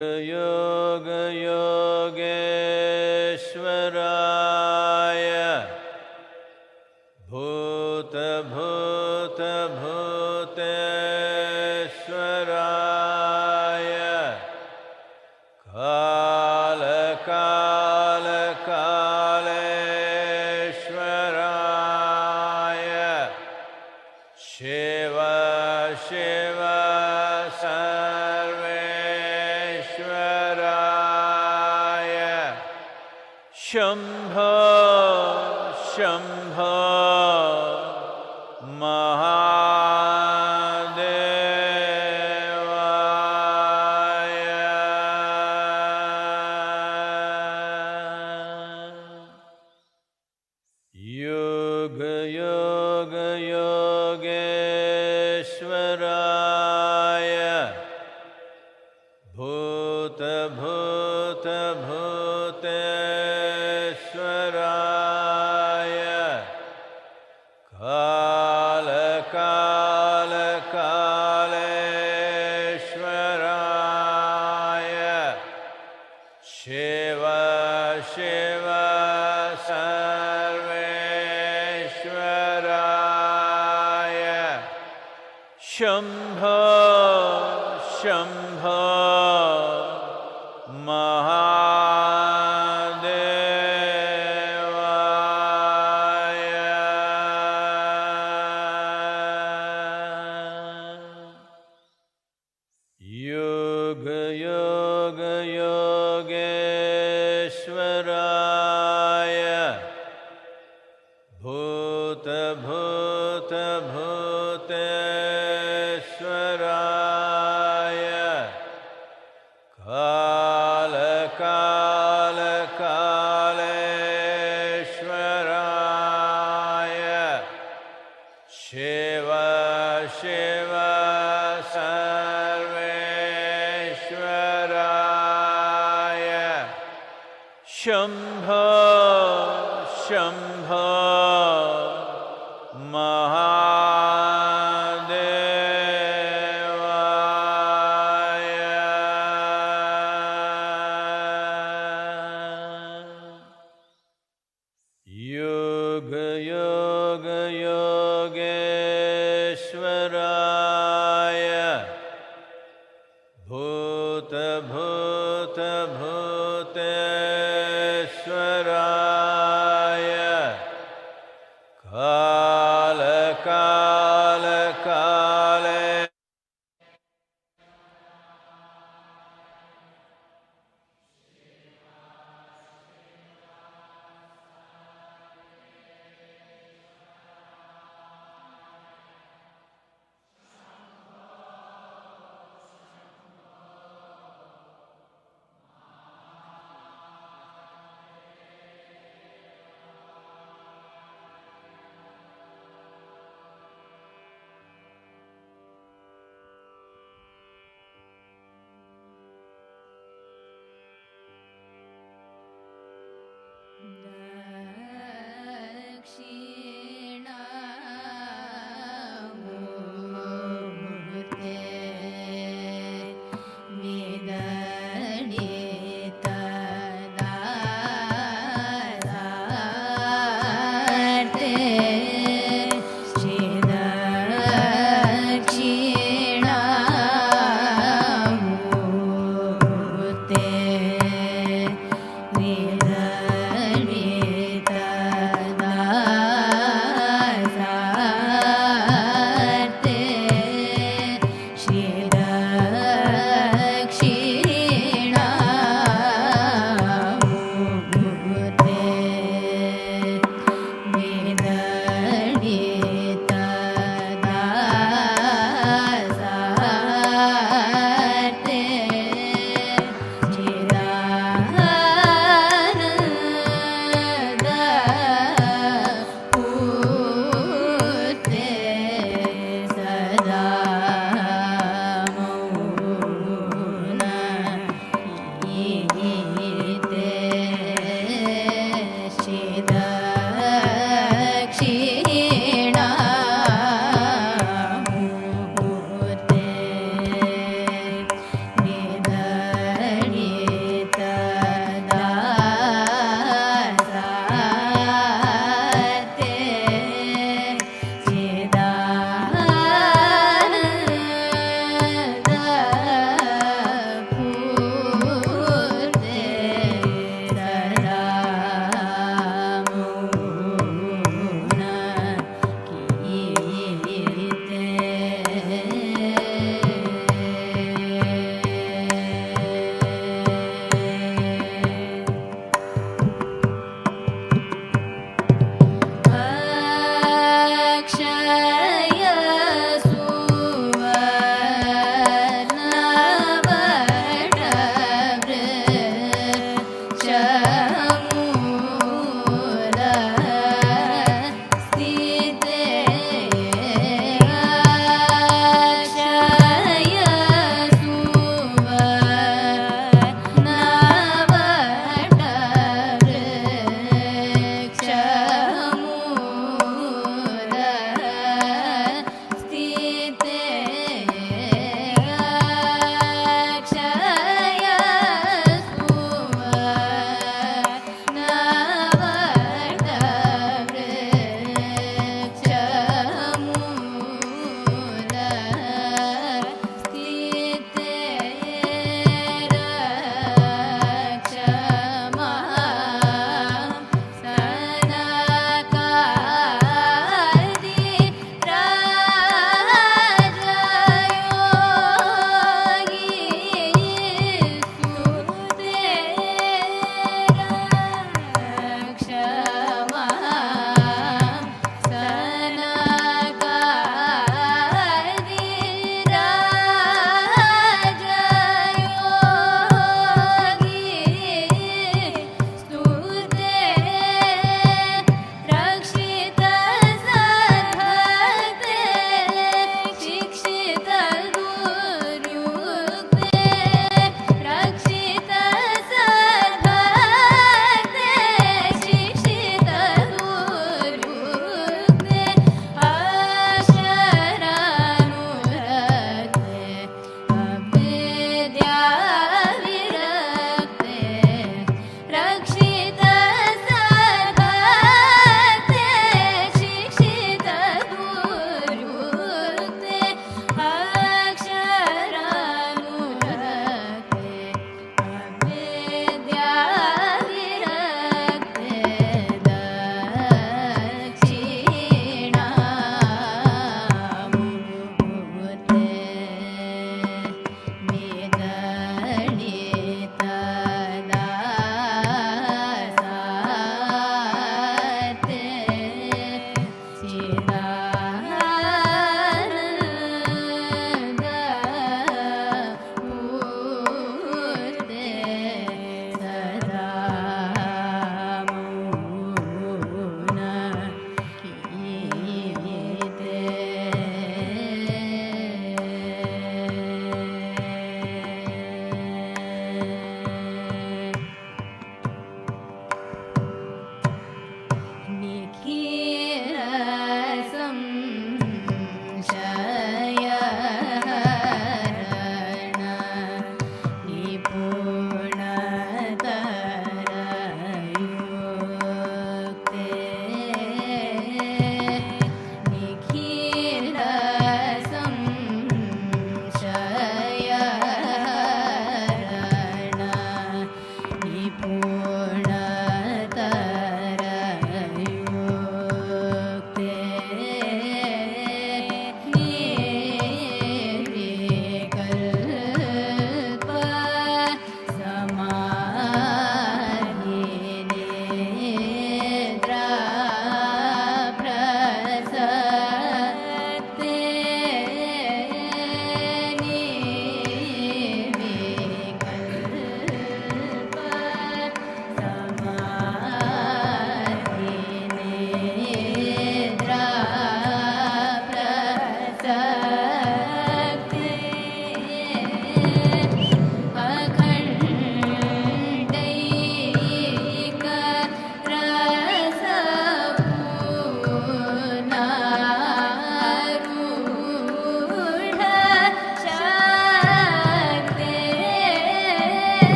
Yoga Yogeshwaraya Bhuta Bhuta Bhuteshwaraya Kala Kala Kaleshwaraya Shiva Shiva Shambho, Shambho, Mahadevaya. Yoga Yoga Yogeshwaraya Bhuta Bhuta Bhuteshwaraya Kala Kala Kaleshwaraya Shiva Shiva Sarveshwaraya Shambho Shambho Yoga Yoga Yogeshwaraya Bhuta Bhuta Bhuteshwaraya Kala Kala Kaleshwaraya Shiva Shiva Sarveshwaraya Shambho Shambho Mahadevaya. Yoga Yoga Yogeshwaraya Bhuta Bhuta Bhuteshwaraya Kala Kala Kale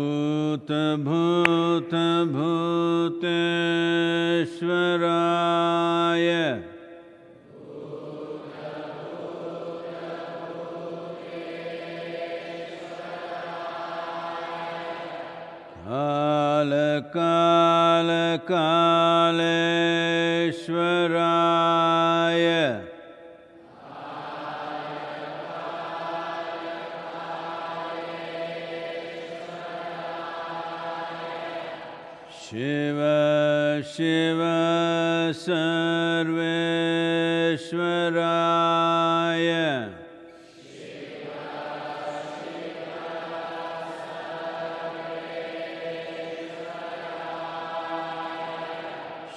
bhuta-bhuta-bhuteshwaraya kala-kala-kaleshwaraya Shiva-Shiva-Sarveshwaraya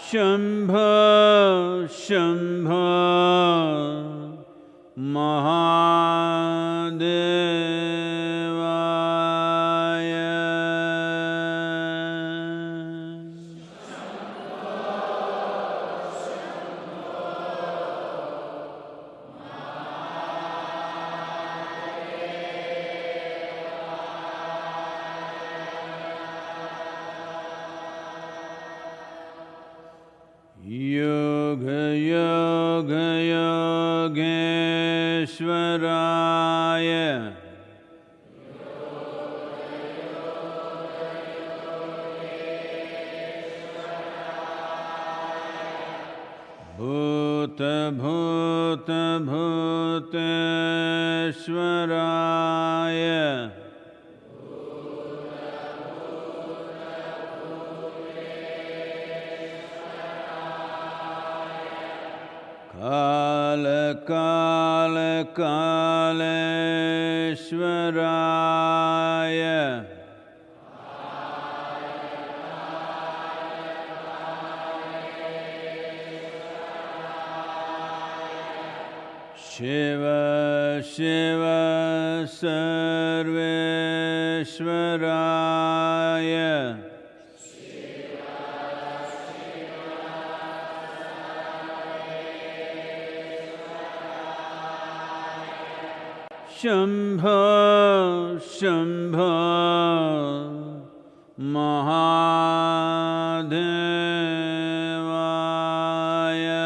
Shambho Shambho Mahadevaya Yoga Yoga Yogeshwaraya Bhuta Bhuta Bhuteshwaraya Kala-kala-kaleshwaraya Shiva-Shiva-Sarveshwaraya Shambho Shambho Mahadevaya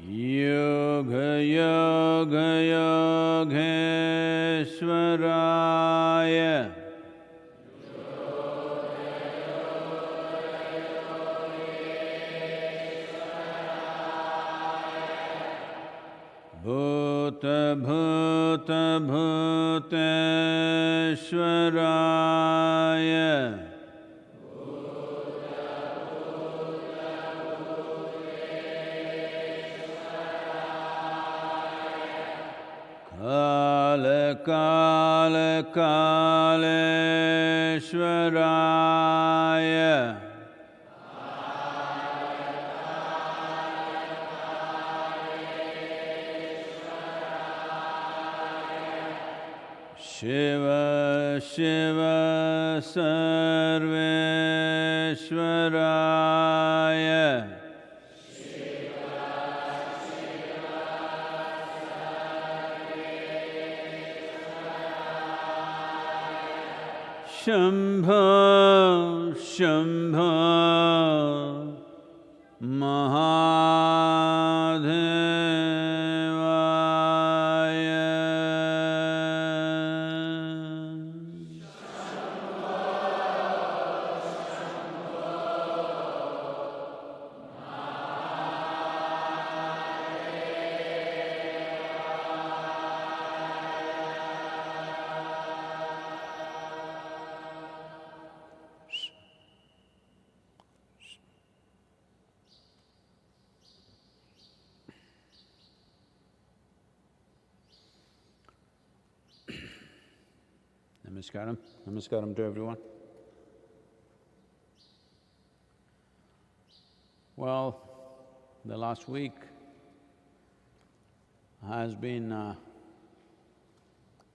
Yoga Yoga Yogeshwaraya Bhuta Bhuta Bhuteshwaraya Kala-kala-kaleshwaraya Shiva-Shiva-Sarveshwaraya Shambho Shambho Mahadevaya Namaskaram. Namaskaram to everyone. Well, the last week has been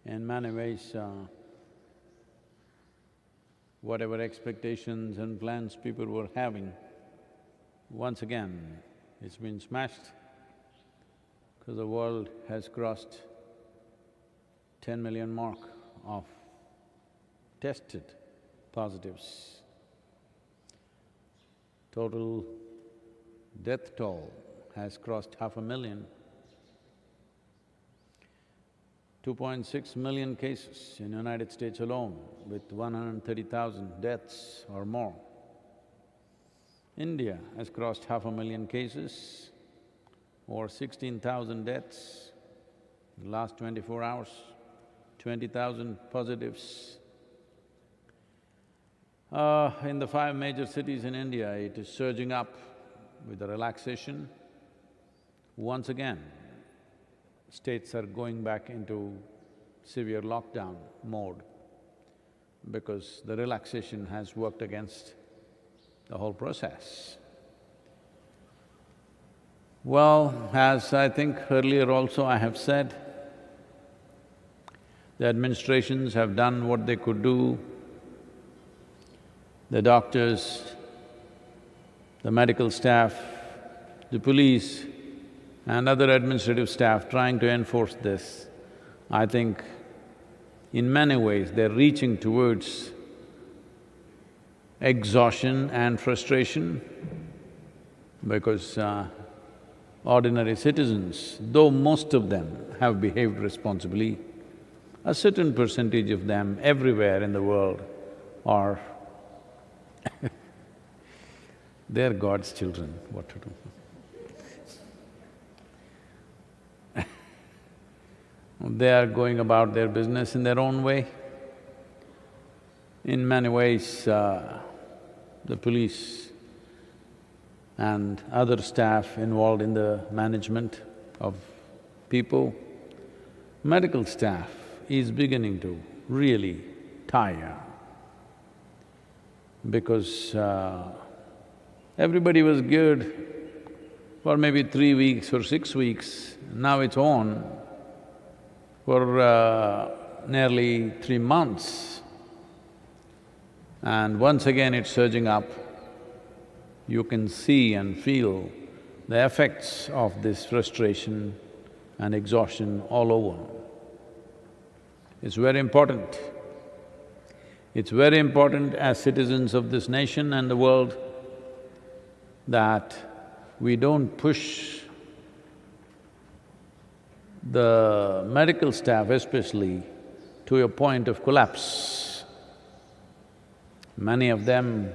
In many ways, whatever expectations and plans people were having, once again, it's been smashed because the world has crossed 10 million mark of tested positives. Total death toll has crossed 500,000. 2.6 million cases in United States alone, with 130,000 deaths or more. India has crossed 500,000 cases, over 16,000 deaths in the last 24 hours, 20,000 positives. In the 5 major cities in India, it is surging up with the relaxation. Once again, states are going back into severe lockdown mode because the relaxation has worked against the whole process. Well, as I think earlier also I have said, the administrations have done what they could do. The doctors, the medical staff, the police and other administrative staff trying to enforce this, I think in many ways they're reaching towards exhaustion and frustration because ordinary citizens, though most of them have behaved responsibly, a certain percentage of them everywhere in the world are they're God's children, what to do? They are going about their business in their own way. In many ways, the police and other staff involved in the management of people, medical staff is beginning to really tire because everybody was good for maybe 3 weeks or 6 weeks, now it's on for nearly 3 months. And once again it's surging up. You can see and feel the effects of this frustration and exhaustion all over. It's very important. It's very important as citizens of this nation and the world that we don't push the medical staff especially to a point of collapse. Many of them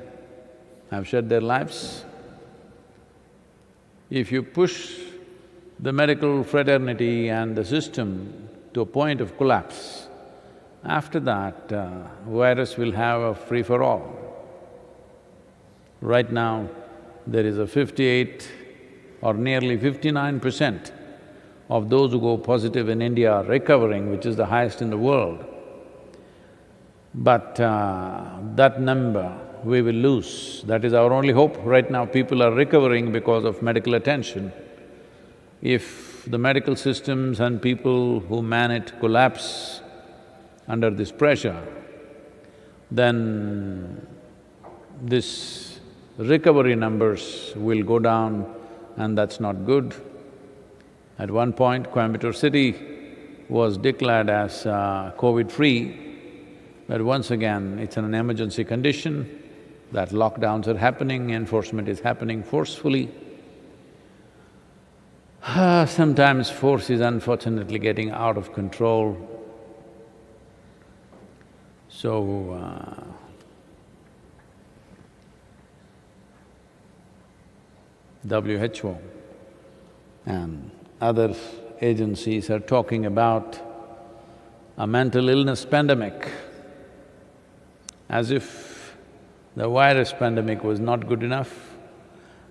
have shed their lives. If you push the medical fraternity and the system to a point of collapse, after that, virus will have a free-for-all. Right now, there is a 58 or nearly 59% of those who go positive in India are recovering, which is the highest in the world. But that number we will lose. That is our only hope. Right now people are recovering because of medical attention. If the medical systems and people who man it collapse under this pressure, then this recovery numbers will go down and that's not good. At one point, Coimbatore city was declared as COVID-free, but once again, it's an emergency condition, that lockdowns are happening, enforcement is happening forcefully. Sometimes force is unfortunately getting out of control. So, WHO and other agencies are talking about a mental illness pandemic, as if the virus pandemic was not good enough.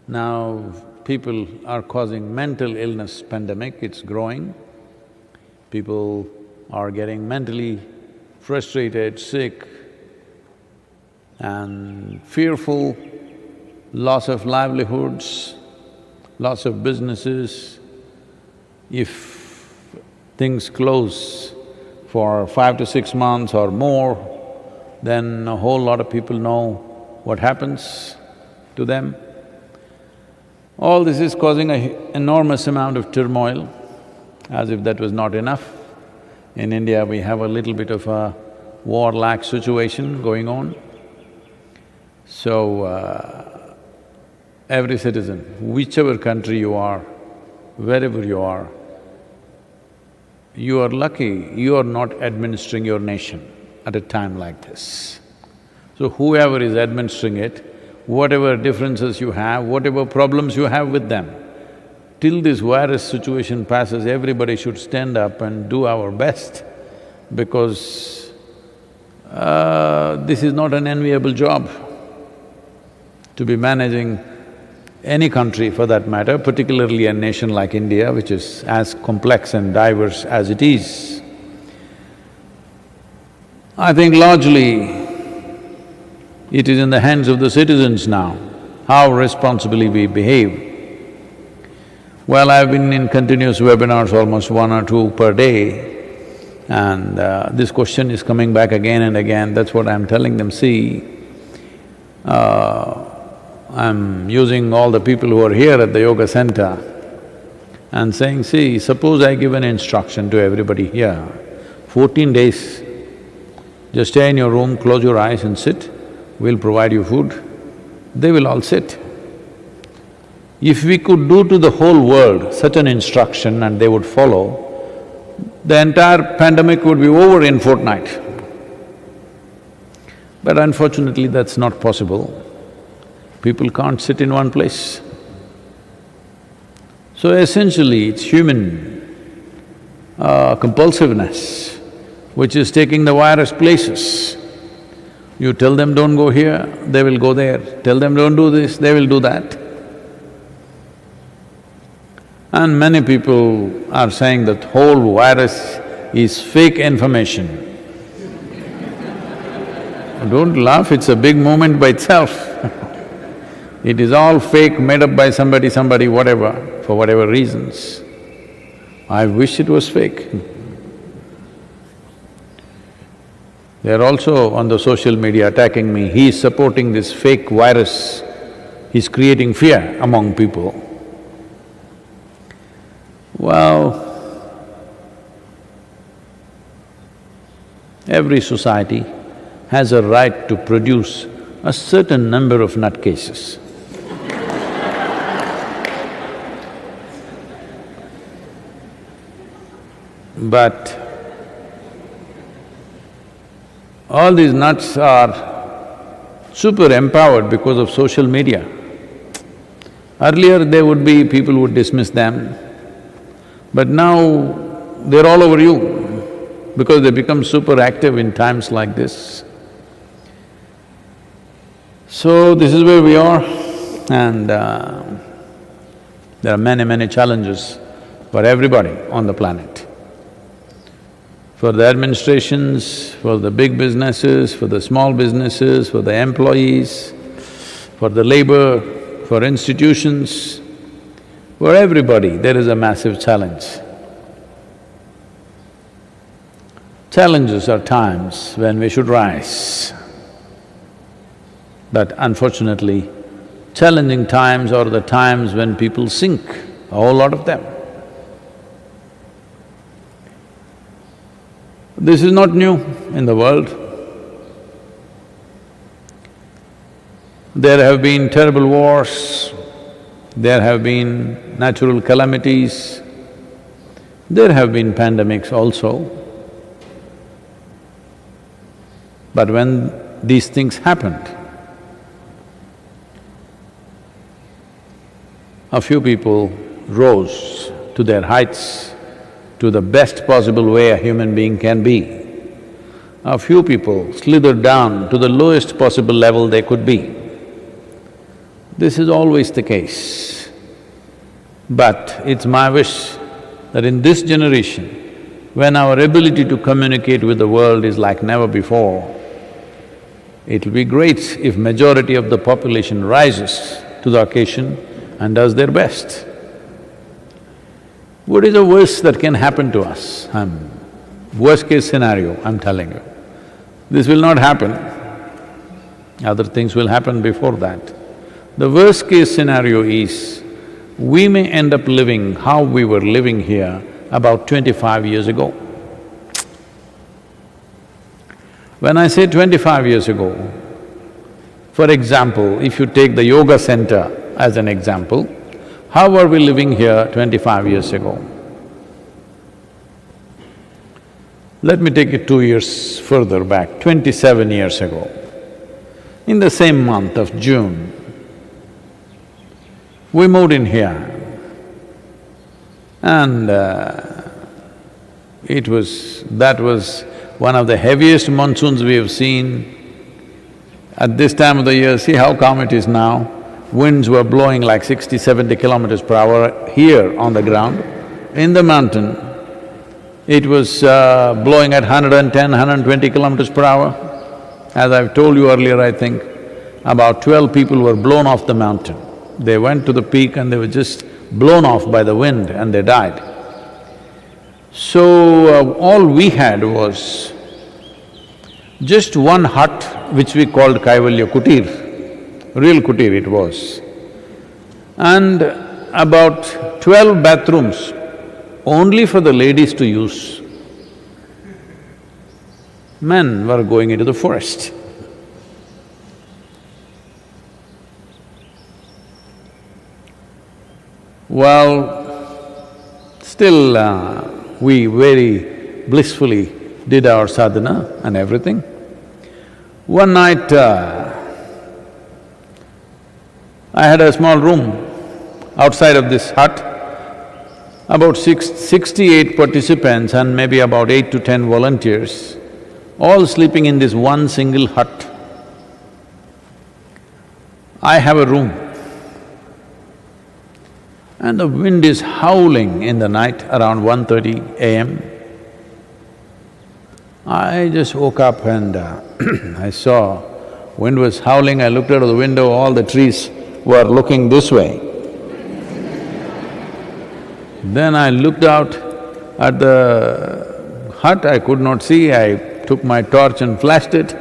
Now people are causing mental illness pandemic, it's growing. People are getting mentally frustrated, sick and fearful, loss of livelihoods, loss of businesses. If things close for 5 to 6 months or more, then a whole lot of people know what happens to them. All this is causing an enormous amount of turmoil, as if that was not enough. In India, we have a little bit of a war-like situation going on. So, every citizen, whichever country you are, wherever you are lucky you are not administering your nation at a time like this. So whoever is administering it, whatever differences you have, whatever problems you have with them, till this virus situation passes, everybody should stand up and do our best, because this is not an enviable job to be managing any country for that matter, particularly a nation like India, which is as complex and diverse as it is. I think largely it is in the hands of the citizens now, how responsibly we behave. Well, I've been in continuous webinars, almost 1 or 2 per day, and this question is coming back again and again. That's what I'm telling them, see, I'm using all the people who are here at the yoga center and saying, see, suppose I give an instruction to everybody here, 14 days, just stay in your room, close your eyes and sit, we'll provide you food. They will all sit. If we could do to the whole world such an instruction and they would follow, the entire pandemic would be over in fortnight. But unfortunately, that's not possible. People can't sit in one place. So essentially, it's human compulsiveness which is taking the virus places. You tell them don't go here, they will go there. Tell them don't do this, they will do that. And many people are saying that whole virus is fake information. Don't laugh, it's a big movement by itself. It is all fake, made up by somebody, whatever, for whatever reasons. I wish it was fake. They're also on the social media attacking me. He is supporting this fake virus, he's creating fear among people. Well, every society has a right to produce a certain number of nutcases. But all these nuts are super empowered because of social media. Earlier they would be… people would dismiss them, but now they're all over you because they become super active in times like this. So this is where we are, and there are many challenges for everybody on the planet. For the administrations, for the big businesses, for the small businesses, for the employees, for the labor, for institutions, for everybody there is a massive challenge. Challenges are times when we should rise. But unfortunately, challenging times are the times when people sink, a whole lot of them. This is not new in the world. There have been terrible wars, there have been natural calamities, there have been pandemics also. But when these things happened, a few people rose to their heights, to the best possible way a human being can be. A few people slithered down to the lowest possible level they could be. This is always the case. But it's my wish that in this generation, when our ability to communicate with the world is like never before, it'll be great if majority of the population rises to the occasion and does their best. What is the worst that can happen to us? Worst case scenario, I'm telling you. This will not happen, other things will happen before that. The worst case scenario is, we may end up living how we were living here about 25 years ago. When I say 25 years ago, for example, if you take the yoga center as an example, how were we living here 25 years ago? Let me take it 2 years further back, 27 years ago. In the same month of June, we moved in here and that was one of the heaviest monsoons we have seen. At this time of the year, see how calm it is now. Winds were blowing like 60, 70 kilometers per hour here on the ground. In the mountain, it was blowing at 110, 120 kilometers per hour. As I've told you earlier, I think, about 12 people were blown off the mountain. They went to the peak and they were just blown off by the wind and they died. So, all we had was just one hut which we called Kaivalya Kutir, real kutir it was, and about 12 bathrooms only for the ladies to use. Men were going into the forest. Well, still we very blissfully did our sadhana and everything. One night, I had a small room outside of this hut, about 68 participants and maybe about 8 to 10 volunteers, all sleeping in this one single hut. I have a room and the wind is howling in the night around 1:30 a.m. I just woke up and I saw wind was howling. I looked out of the window, all the trees were looking this way. Then I looked out at the hut, I could not see, I took my torch and flashed it.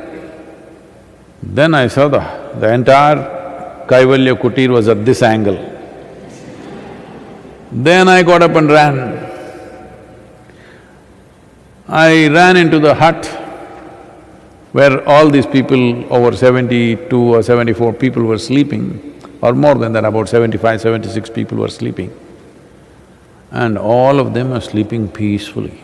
Then I saw the entire Kaivalya Kutir was at this angle. Then I got up and ran. I ran into the hut where all these people, over 72 or 74 people were sleeping, or more than that, about 75, 76 people were sleeping. And all of them are sleeping peacefully.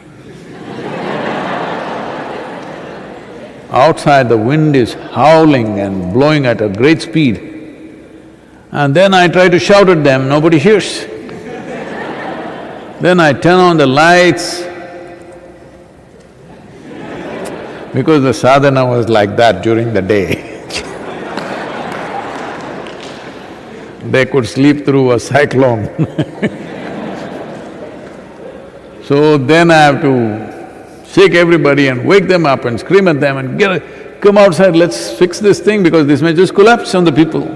Outside the wind is howling and blowing at a great speed. And then I try to shout at them, nobody hears. Then I turn on the lights, because the sadhana was like that during the day. They could sleep through a cyclone. So then I have to shake everybody and wake them up and scream at them and come outside, let's fix this thing because this may just collapse on the people.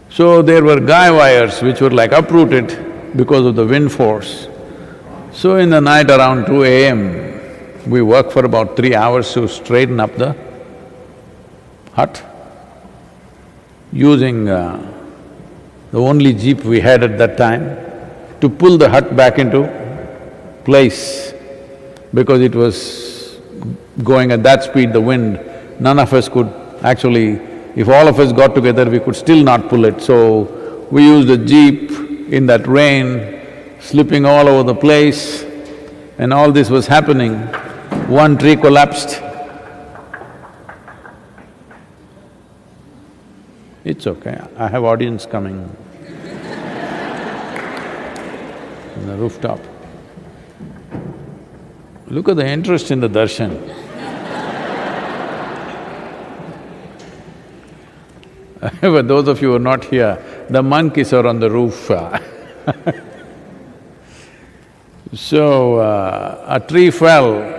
So there were guy wires which were like uprooted because of the wind force. So in the night around 2 a.m., we worked for about 3 hours to straighten up the hut, using the only jeep we had at that time to pull the hut back into place. Because it was going at that speed, the wind, none of us could actually… if all of us got together, we could still not pull it. So we used a jeep in that rain, slipping all over the place, and all this was happening. One tree collapsed. It's okay, I have audience coming on the rooftop. Look at the interest in the darshan. But those of you who are not here, the monkeys are on the roof. So, a tree fell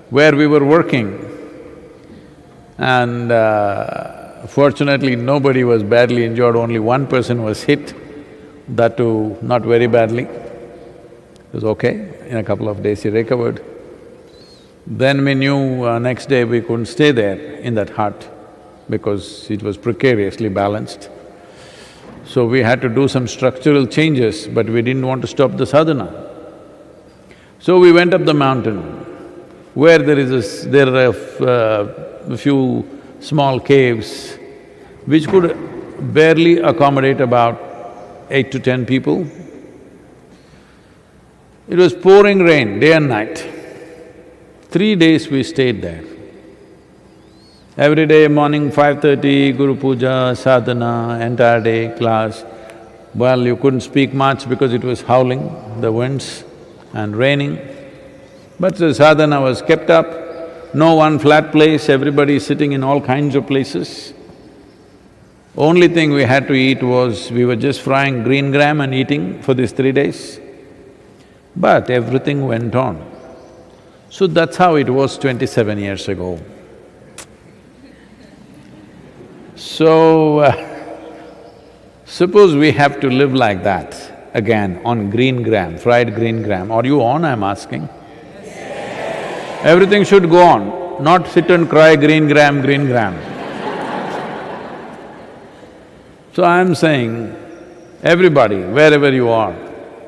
where we were working and fortunately nobody was badly injured, only one person was hit, that too not very badly. It was okay. In a couple of days he recovered. Then we knew next day we couldn't stay there in that hut because it was precariously balanced. So we had to do some structural changes, but we didn't want to stop the sadhana. So we went up the mountain where there are a few small caves which could barely accommodate about 8 to 10 people. It was pouring rain day and night. 3 days we stayed there. Every day morning 5:30, Guru Puja, sadhana, entire day class. Well, you couldn't speak much because it was howling, the winds and raining. But the sadhana was kept up, no one flat place, everybody sitting in all kinds of places. Only thing we had to eat was, we were just frying green gram and eating for these 3 days. But everything went on. So that's how it was 27 years ago. So, suppose we have to live like that again on green gram, fried green gram. Are you on, I'm asking? Yes. Everything should go on, not sit and cry green gram, green gram. So I'm saying, everybody, wherever you are,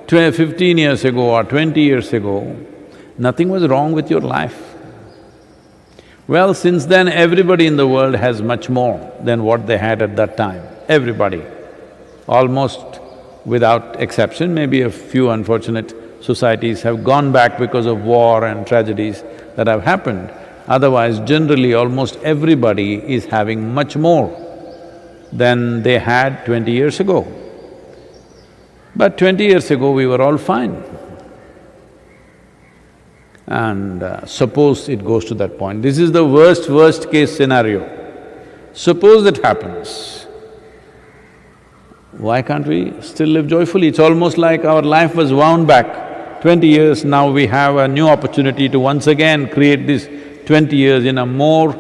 15 years ago or 20 years ago, nothing was wrong with your life. Well, since then everybody in the world has much more than what they had at that time, everybody. Almost without exception, maybe a few unfortunate societies have gone back because of war and tragedies that have happened. Otherwise, generally almost everybody is having much more than they had 20 years ago. But 20 years ago we were all fine. And suppose it goes to that point, this is the worst case scenario. Suppose that happens, why can't we still live joyfully? It's almost like our life was wound back 20 years, now we have a new opportunity to once again create this 20 years in a more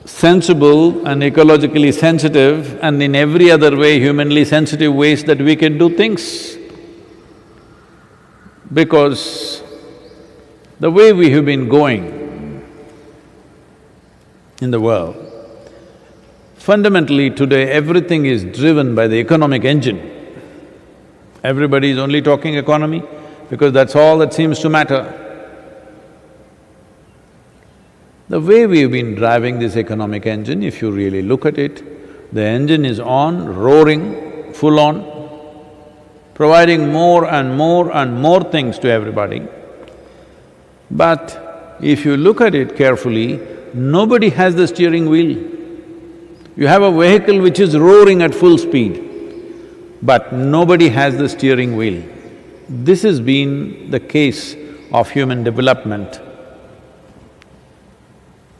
sensible and ecologically sensitive and in every other way humanly sensitive ways that we can do things. Because the way we have been going in the world, fundamentally today everything is driven by the economic engine. Everybody is only talking economy because that's all that seems to matter. The way we've been driving this economic engine, if you really look at it, the engine is on, roaring, full on, providing more and more and more things to everybody. But if you look at it carefully, nobody has the steering wheel. You have a vehicle which is roaring at full speed, but nobody has the steering wheel. This has been the case of human development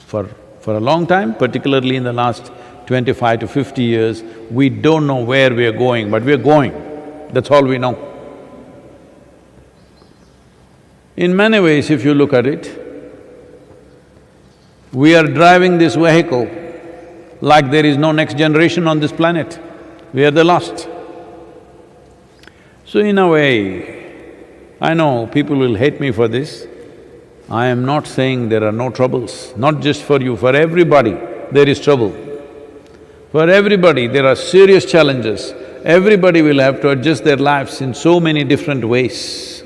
for a long time, particularly in the last 25 to 50 years. We don't know where we are going, but we are going, that's all we know. In many ways, if you look at it, we are driving this vehicle like there is no next generation on this planet. We are the last. So in a way, I know people will hate me for this. I am not saying there are no troubles, not just for you, for everybody there is trouble. For everybody there are serious challenges. Everybody will have to adjust their lives in so many different ways.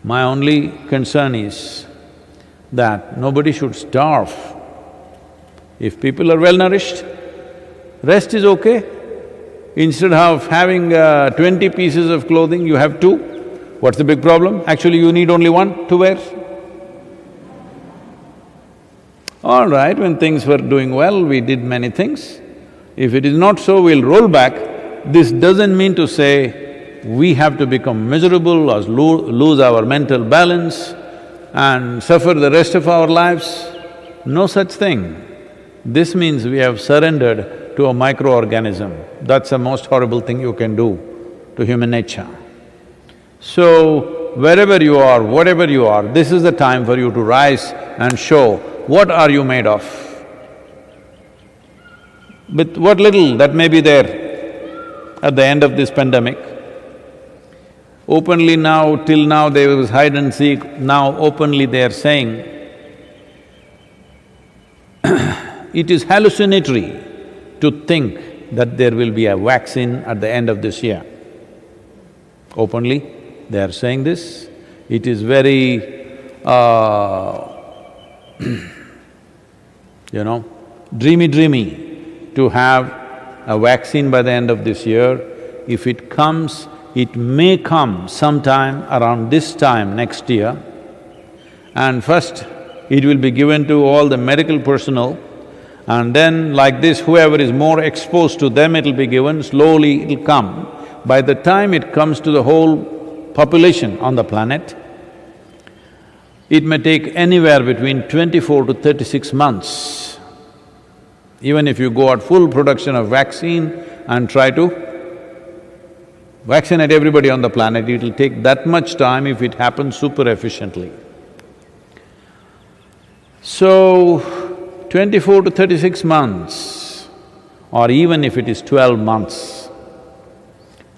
My only concern is that nobody should starve. If people are well-nourished, rest is okay. Instead of having 20 pieces of clothing, you have 2. What's the big problem? Actually, you need only 1 to wear. All right, when things were doing well, we did many things. If it is not so, we'll roll back. This doesn't mean to say we have to become miserable or lose our mental balance and suffer the rest of our lives. No such thing. This means we have surrendered to a microorganism. That's the most horrible thing you can do to human nature. So, wherever you are, whatever you are, this is the time for you to rise and show what are you made of. With what little that may be there at the end of this pandemic, Openly now, till now there was hide and seek, now openly they are saying, it is hallucinatory to think that there will be a vaccine at the end of this year. Openly, they are saying this. It is very, dreamy to have a vaccine by the end of this year. If it comes, it may come sometime around this time next year. And first, it will be given to all the medical personnel, and then like this, whoever is more exposed to them, it'll be given, slowly it'll come. By the time it comes to the whole population on the planet, it may take anywhere between 24 to 36 months. Even if you go at full production of vaccine and try to vaccinate everybody on the planet, it'll take that much time if it happens super efficiently. So, 24 to 36 months, or even if it is 12 months,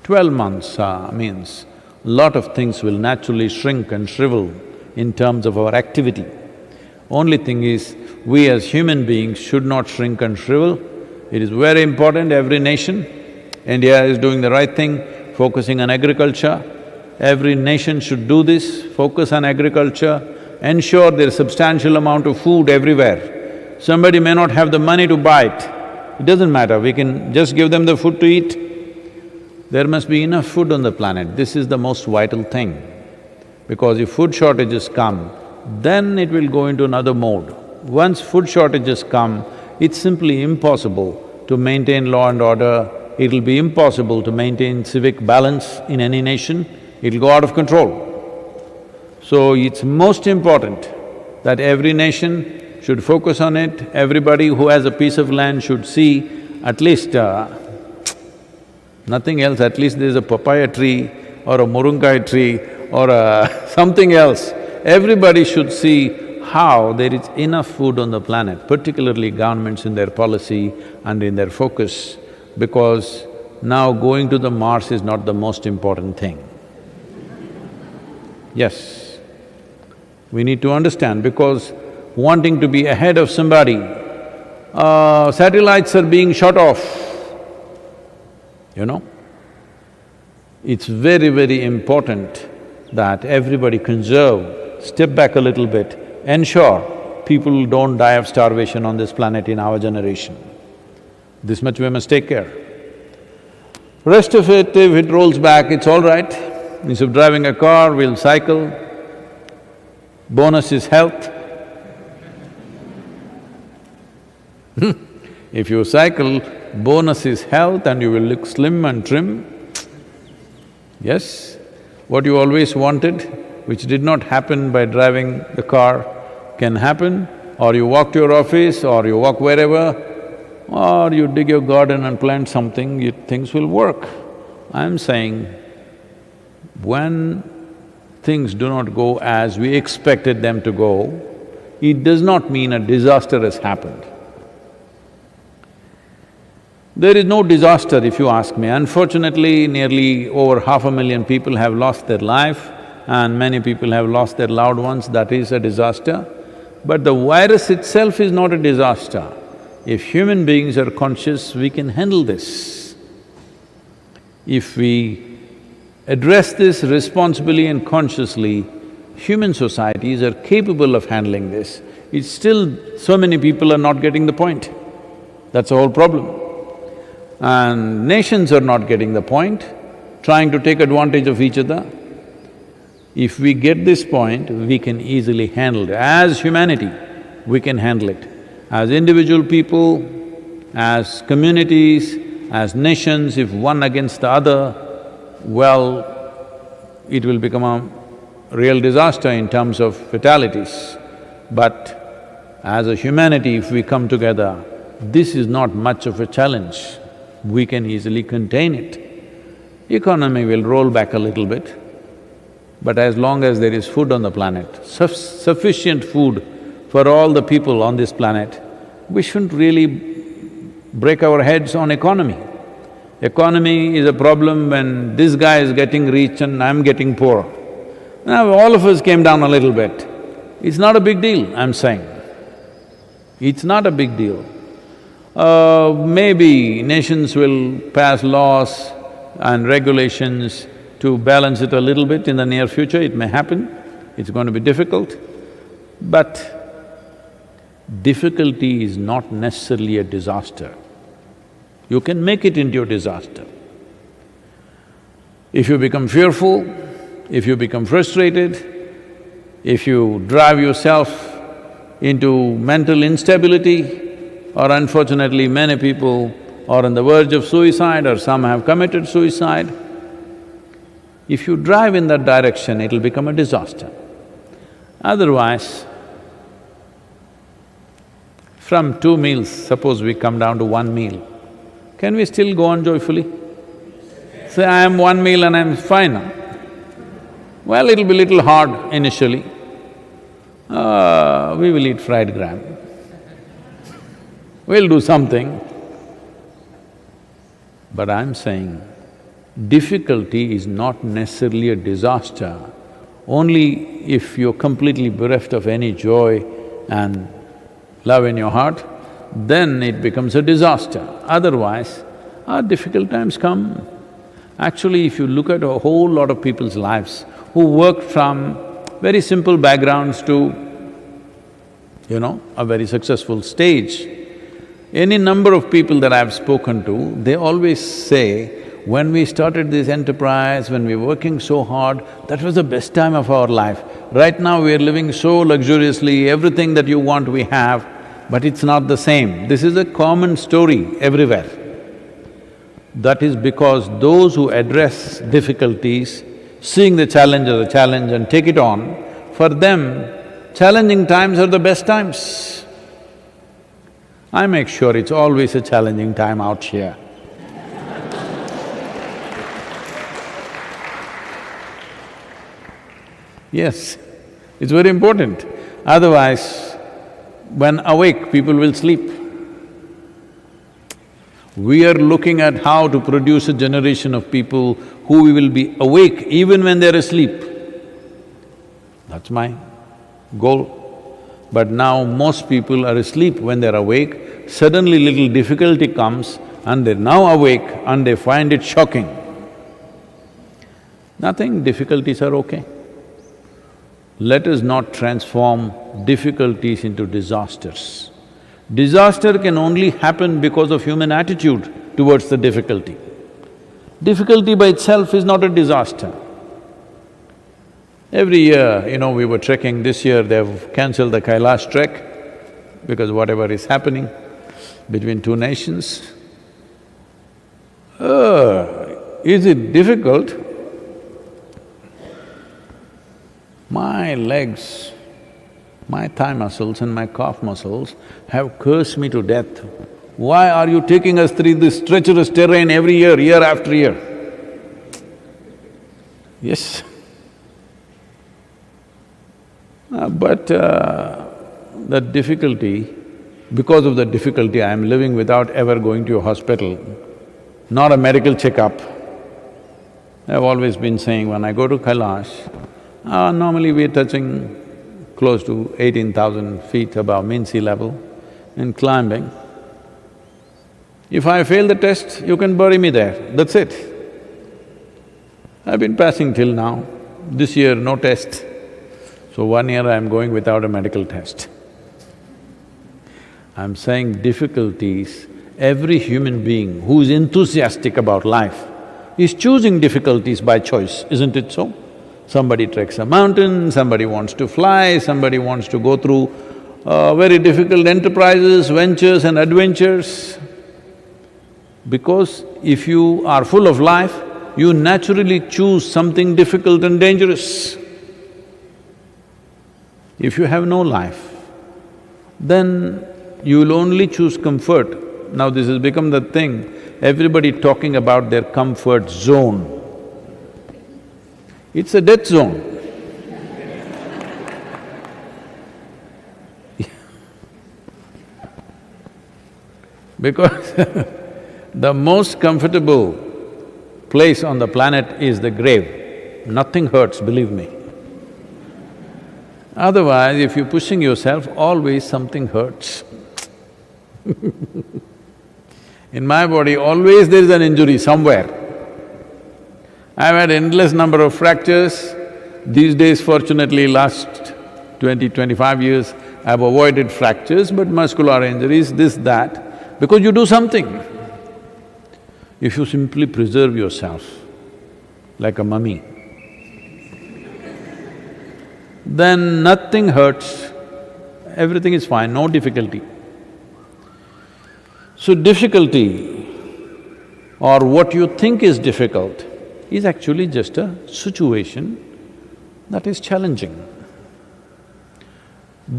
12 months means lot of things will naturally shrink and shrivel in terms of our activity. Only thing is, we as human beings should not shrink and shrivel. It is very important, every nation, India is doing the right thing, focusing on agriculture. Every nation should do this, focus on agriculture, ensure there is substantial amount of food everywhere. Somebody may not have the money to buy it doesn't matter, we can just give them the food to eat. There must be enough food on the planet, this is the most vital thing. Because if food shortages come, then it will go into another mode. Once food shortages come, it's simply impossible to maintain law and order, it'll be impossible to maintain civic balance in any nation, it'll go out of control. So it's most important that every nation should focus on it, everybody who has a piece of land should see at least nothing else, at least there's a papaya tree or a murungai tree or something else. Everybody should see how there is enough food on the planet, particularly governments in their policy and in their focus, because now going to the Mars is not the most important thing. Yes, we need to understand, because wanting to be ahead of somebody, satellites are being shot off, It's very, very important that everybody conserve, step back a little bit, ensure people don't die of starvation on this planet in our generation. This much we must take care. Rest of it, if it rolls back, it's all right. Instead of driving a car, we'll cycle. Bonus is health. If you cycle, bonus is health and you will look slim and trim. Yes, what you always wanted, which did not happen by driving the car, can happen, or you walk to your office, or you walk wherever, or you dig your garden and plant something, things will work. I'm saying, when things do not go as we expected them to go, it does not mean a disaster has happened. There is no disaster if you ask me. Unfortunately, nearly over 500,000 people have lost their life and many people have lost their loved ones, that is a disaster. But the virus itself is not a disaster. If human beings are conscious, we can handle this. If we address this responsibly and consciously, human societies are capable of handling this. It's still, so many people are not getting the point. That's the whole problem. And nations are not getting the point, trying to take advantage of each other. If we get this point, we can easily handle it. As humanity, we can handle it. As individual people, as communities, as nations, if one against the other, well, it will become a real disaster in terms of fatalities. But as a humanity, if we come together, this is not much of a challenge. We can easily contain it. Economy will roll back a little bit, but as long as there is food on the planet, sufficient food for all the people on this planet, we shouldn't really break our heads on economy. Economy is a problem when this guy is getting rich and I'm getting poor. Now all of us came down a little bit. It's not a big deal, I'm saying. It's not a big deal. Maybe nations will pass laws and regulations to balance it a little bit in the near future, it may happen. It's going to be difficult. But difficulty is not necessarily a disaster. You can make it into a disaster. If you become fearful, if you become frustrated, if you drive yourself into mental instability, or unfortunately many people are on the verge of suicide or some have committed suicide, if you drive in that direction, it'll become a disaster. Otherwise, from 2 meals, suppose we come down to 1 meal, can we still go on joyfully? Say, I am 1 meal and I'm fine now. Well, it'll be little hard initially. We will eat fried gram. We'll do something. But I'm saying, difficulty is not necessarily a disaster. Only if you're completely bereft of any joy and love in your heart, then it becomes a disaster. Otherwise, difficult times come. Actually, if you look at a whole lot of people's lives who worked from very simple backgrounds to, a very successful stage, any number of people that I've spoken to, they always say, when we started this enterprise, when we were working so hard, that was the best time of our life. Right now we are living so luxuriously, everything that you want we have, but it's not the same. This is a common story everywhere. That is because those who address difficulties, seeing the challenge as a challenge and take it on, for them, challenging times are the best times. I make sure it's always a challenging time out here. Yes, it's very important. Otherwise, when awake, people will sleep. We are looking at how to produce a generation of people who will be awake even when they're asleep. That's my goal. But now most people are asleep when they're awake, suddenly little difficulty comes and they're now awake and they find it shocking. Nothing, difficulties are okay. Let us not transform difficulties into disasters. Disaster can only happen because of human attitude towards the difficulty. Difficulty by itself is not a disaster. Every year, we were trekking, this year they've cancelled the Kailash trek because whatever is happening between two nations. Is it difficult? My legs, my thigh muscles and my calf muscles have cursed me to death. Why are you taking us through this treacherous terrain every year after year? Yes. But that difficulty, because of the difficulty, I am living without ever going to a hospital, not a medical checkup. I've always been saying when I go to Kailash, normally we're touching close to 18,000 feet above mean sea level and climbing. If I fail the test, you can bury me there, that's it. I've been passing till now. This year, no test. So 1 year I'm going without a medical test. I'm saying difficulties, every human being who is enthusiastic about life is choosing difficulties by choice, isn't it so? Somebody treks a mountain, somebody wants to fly, somebody wants to go through very difficult enterprises, ventures and adventures. Because if you are full of life, you naturally choose something difficult and dangerous. If you have no life, then you will only choose comfort. Now this has become the thing, everybody talking about their comfort zone. It's a death zone. Because The most comfortable place on the planet is the grave. Nothing hurts, believe me. Otherwise, if you're pushing yourself, always something hurts. In my body, always there is an injury somewhere. I've had endless number of fractures. These days, fortunately, last 20-25 years, I've avoided fractures, but muscular injuries, this, that, because you do something. If you simply preserve yourself like a mummy, then nothing hurts, everything is fine, no difficulty. So difficulty or what you think is difficult is actually just a situation that is challenging.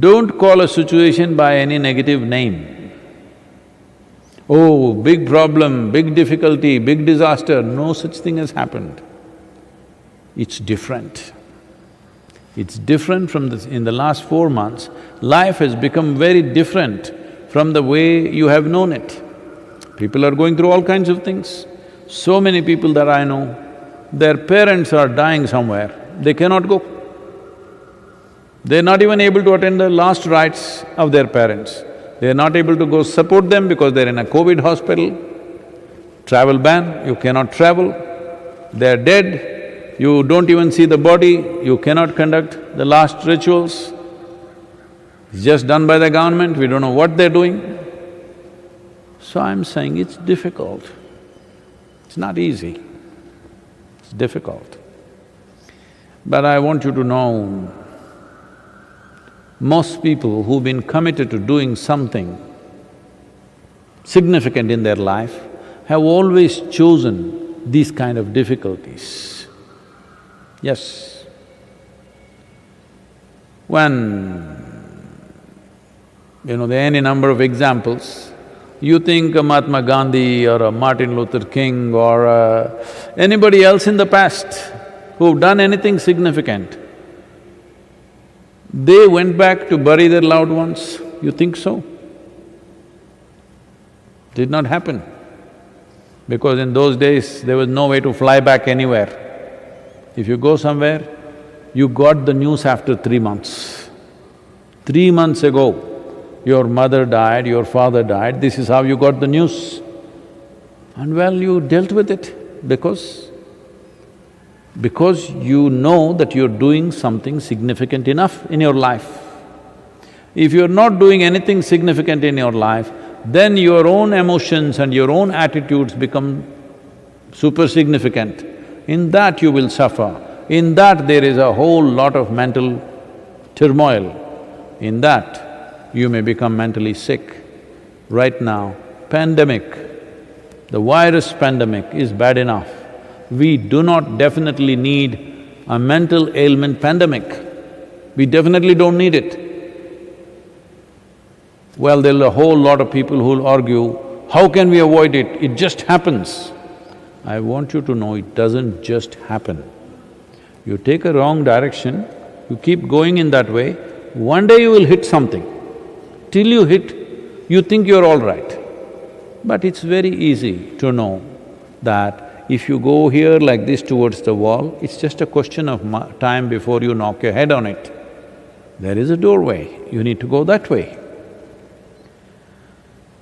Don't call a situation by any negative name. Oh, big problem, big difficulty, big disaster, no such thing has happened. It's different. It's different from this… In the last 4 months, life has become very different from the way you have known it. People are going through all kinds of things. So many people that I know, their parents are dying somewhere, they cannot go. They're not even able to attend the last rites of their parents. They're not able to go support them because they're in a COVID hospital. Travel ban, you cannot travel. They're dead, you don't even see the body, you cannot conduct the last rituals. It's just done by the government, we don't know what they're doing. So I'm saying it's difficult. It's not easy, it's difficult. But I want you to know, most people who've been committed to doing something significant in their life have always chosen these kind of difficulties. Yes. When… there are any number of examples, you think a Mahatma Gandhi or a Martin Luther King or anybody else in the past who've done anything significant, they went back to bury their loved ones, you think so? Did not happen. Because in those days, there was no way to fly back anywhere. If you go somewhere, you got the news after 3 months. 3 months ago, your mother died, your father died, this is how you got the news. And well, you dealt with it because you know that you're doing something significant enough in your life. If you're not doing anything significant in your life, then your own emotions and your own attitudes become super significant. In that you will suffer, in that there is a whole lot of mental turmoil, in that you may become mentally sick. Right now, pandemic, the virus pandemic is bad enough. We do not definitely need a mental ailment pandemic. We definitely don't need it. Well, there'll be a whole lot of people who'll argue, how can we avoid it? It just happens. I want you to know it doesn't just happen. You take a wrong direction, you keep going in that way, one day you will hit something. Till you hit, you think you're all right. But it's very easy to know that if you go here like this towards the wall, it's just a question of time before you knock your head on it. There is a doorway, you need to go that way.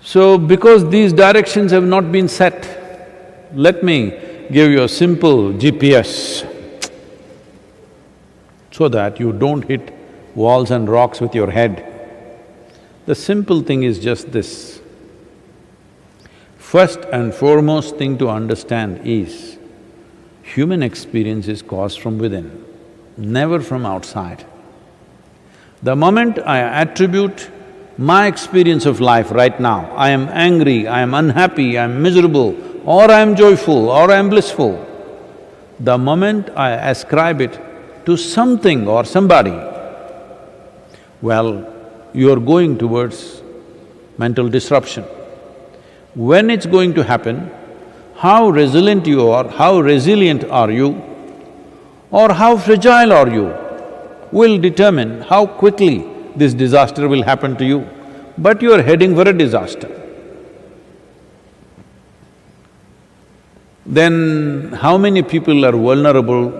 So, because these directions have not been set, let me give you a simple GPS so that you don't hit walls and rocks with your head. The simple thing is just this. First and foremost thing to understand is, human experience is caused from within, never from outside. The moment I attribute my experience of life right now, I am angry, I am unhappy, I am miserable, or I am joyful, or I am blissful, the moment I ascribe it to something or somebody, well, you're going towards mental disruption. When it's going to happen, how resilient you are, how resilient are you, or how fragile are you, will determine how quickly this disaster will happen to you. But you're heading for a disaster. then how many people are vulnerable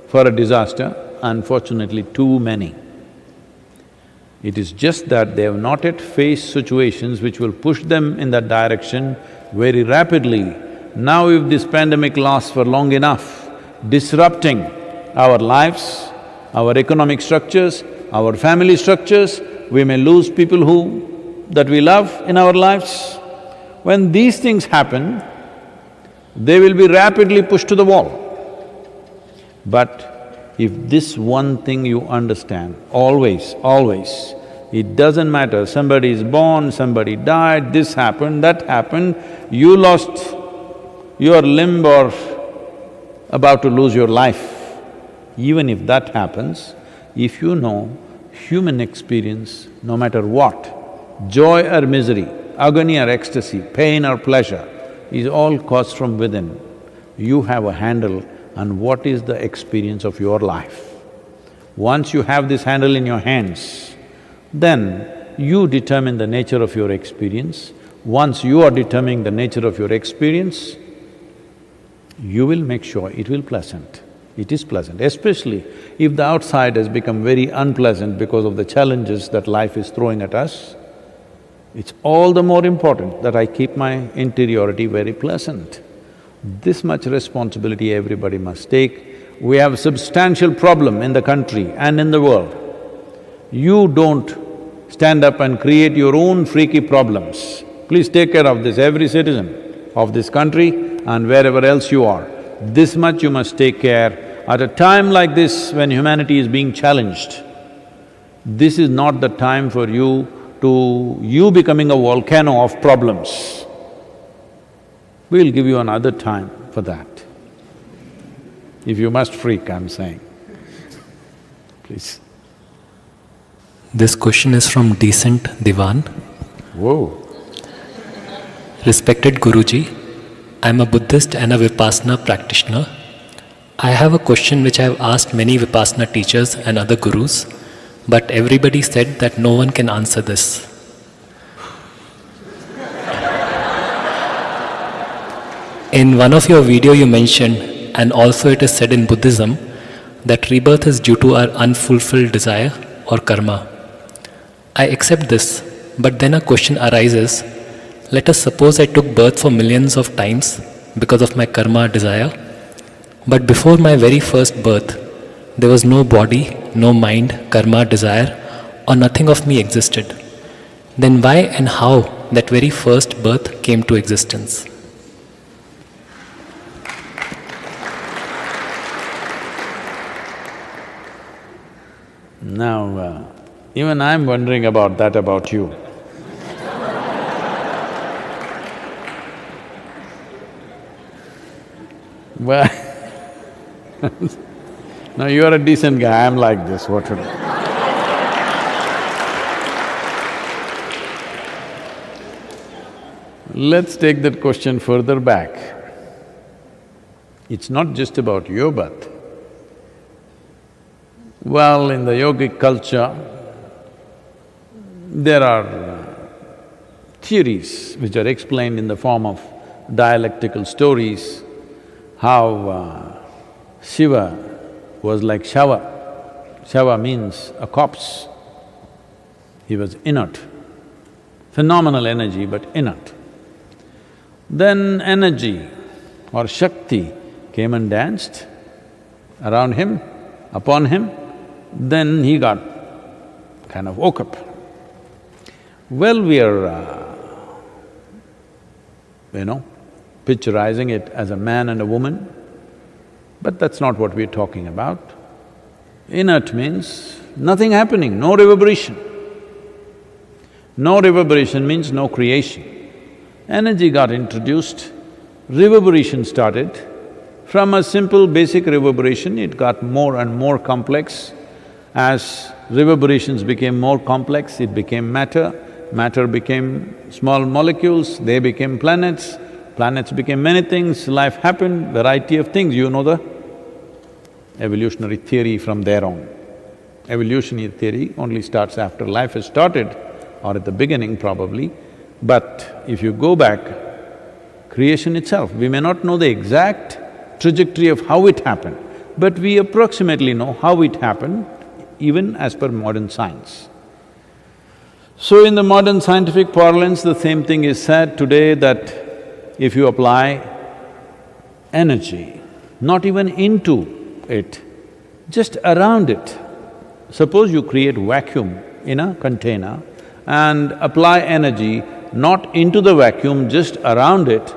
for a disaster? Unfortunately, too many. It is just that they have not yet faced situations which will push them in that direction very rapidly. Now if this pandemic lasts for long enough, disrupting our lives, our economic structures, our family structures, we may lose people that we love in our lives. When these things happen, they will be rapidly pushed to the wall. But if this one thing you understand, always, it doesn't matter, somebody is born, somebody died, this happened, that happened, you lost your limb or about to lose your life. Even if that happens, if you know human experience, no matter what, joy or misery, agony or ecstasy, pain or pleasure, is all caused from within, you have a handle on what is the experience of your life. Once you have this handle in your hands, then you determine the nature of your experience. Once you are determining the nature of your experience, you will make sure it will pleasant. It is pleasant, especially if the outside has become very unpleasant because of the challenges that life is throwing at us. It's all the more important that I keep my interiority very pleasant. This much responsibility everybody must take. We have a substantial problem in the country and in the world. You don't stand up and create your own freaky problems. Please take care of this, every citizen of this country and wherever else you are. This much you must take care. At a time like this, when humanity is being challenged, this is not the time for you becoming a volcano of problems. We'll give you another time for that. If you must freak, I'm saying. Please. This question is from Decent Divan. Whoa. Respected Guruji, I am a Buddhist and a Vipassana practitioner. I have a question which I have asked many Vipassana teachers and other gurus, but everybody said that no one can answer this. In one of your video you mentioned, and also it is said in Buddhism, that rebirth is due to our unfulfilled desire or karma. I accept this, but then a question arises. Let us suppose I took birth for millions of times because of my karma desire, but before my very first birth, there was no body, no mind, karma, desire, or nothing of me existed. Then why and how that very first birth came to existence? Now, even I'm wondering about that about you. Well, no, you're a decent guy, I'm like this, what to do? Let's take that question further back. It's not just about your birth. Well, in the yogic culture, there are theories which are explained in the form of dialectical stories, how Shiva was like Shava. Shava means a corpse. He was inert, phenomenal energy but inert. Then energy or Shakti came and danced around him, upon him, then he got kind of woke up. Well, we are, picturizing it as a man and a woman, but that's not what we're talking about. Inert means nothing happening, no reverberation. No reverberation means no creation. Energy got introduced, reverberation started. From a simple basic reverberation, it got more and more complex. As reverberations became more complex, it became matter, matter became small molecules, they became planets, planets became many things, life happened, variety of things. You know the evolutionary theory from there on. Evolutionary theory only starts after life has started or at the beginning probably, but if you go back creation itself. We may not know the exact trajectory of how it happened, but we approximately know how it happened, even as per modern science. So in the modern scientific parlance, the same thing is said today that if you apply energy, not even into it, just around it. Suppose you create vacuum in a container and apply energy not into the vacuum, just around it,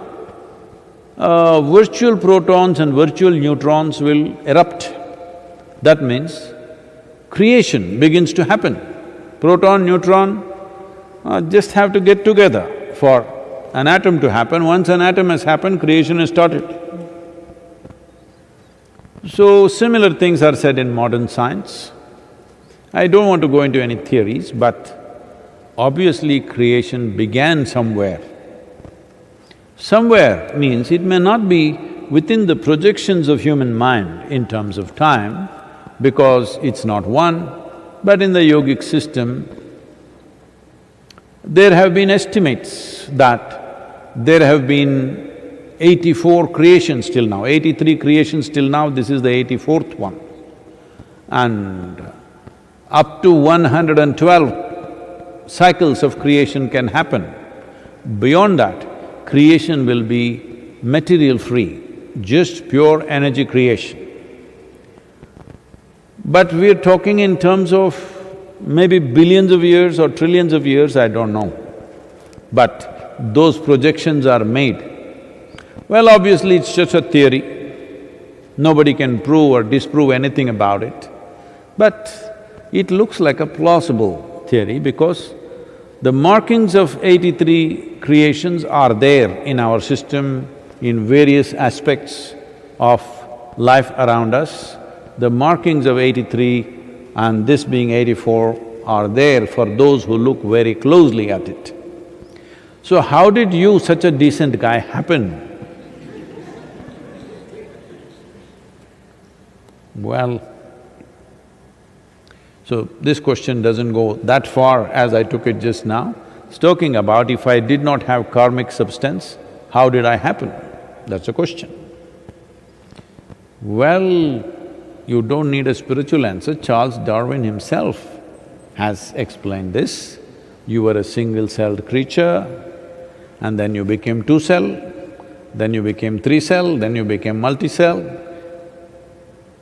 virtual protons and virtual neutrons will erupt. That means creation begins to happen. Proton, neutron just have to get together for an atom to happen. Once an atom has happened, creation has started. So similar things are said in modern science. I don't want to go into any theories, but obviously creation began somewhere. Somewhere means it may not be within the projections of human mind in terms of time, because it's not one, but in the yogic system, there have been estimates that there have been 84 creations till now, 83 creations till now, this is the 84th one. And up to 112 cycles of creation can happen. Beyond that, creation will be material-free, just pure energy creation. But we're talking in terms of maybe billions of years or trillions of years, I don't know. But those projections are made. Well, obviously it's just a theory. Nobody can prove or disprove anything about it. But it looks like a plausible theory because the markings of 83 creations are there in our system in various aspects of life around us. The markings of 83 and this being 84 are there for those who look very closely at it. So how did you, such a decent guy, happen? Well, so this question doesn't go that far as I took it just now. It's talking about if I did not have karmic substance, how did I happen? That's a question. Well, you don't need a spiritual answer. Charles Darwin himself has explained this. You were a single-celled creature, and then you became two-cell, then you became three-cell, then you became multi-cell.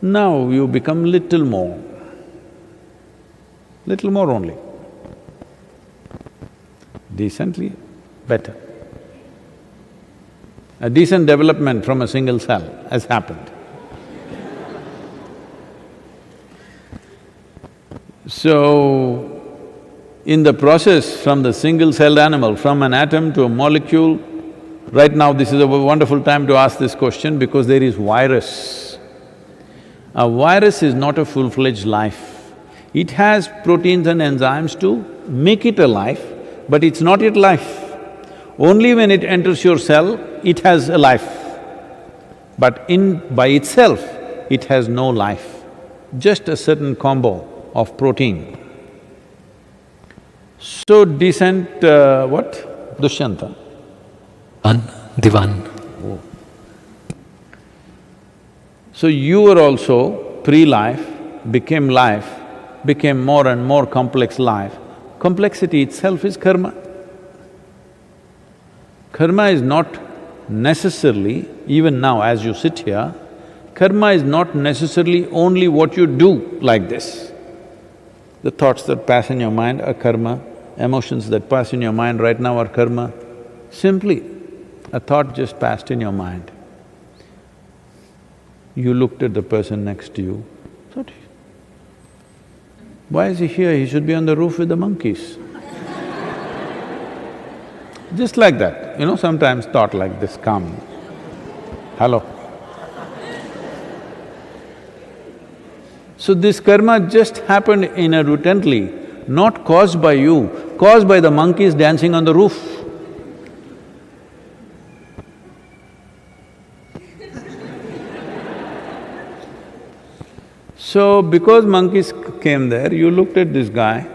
Now you become little more only. Decently better. A decent development from a single cell has happened. So, in the process from the single-celled animal, from an atom to a molecule, right now this is a wonderful time to ask this question because there is virus. A virus is not a full-fledged life. It has proteins and enzymes to make it a life, but it's not yet life. Only when it enters your cell, it has a life. But by itself, it has no life, just a certain combo of protein. So decent, what? Dushyanta? Divan. Oh. So you were also pre-life, became life, became more and more complex life. Complexity itself is karma. Karma is not necessarily, even now as you sit here, karma is not necessarily only what you do like this. The thoughts that pass in your mind are karma, emotions that pass in your mind right now are karma. Simply, a thought just passed in your mind. You looked at the person next to you, thought, why is he here? He should be on the roof with the monkeys. Just like that, sometimes thought like this comes. Hello. So this karma just happened inadvertently, not caused by you, caused by the monkeys dancing on the roof. So, because monkeys came there, you looked at this guy.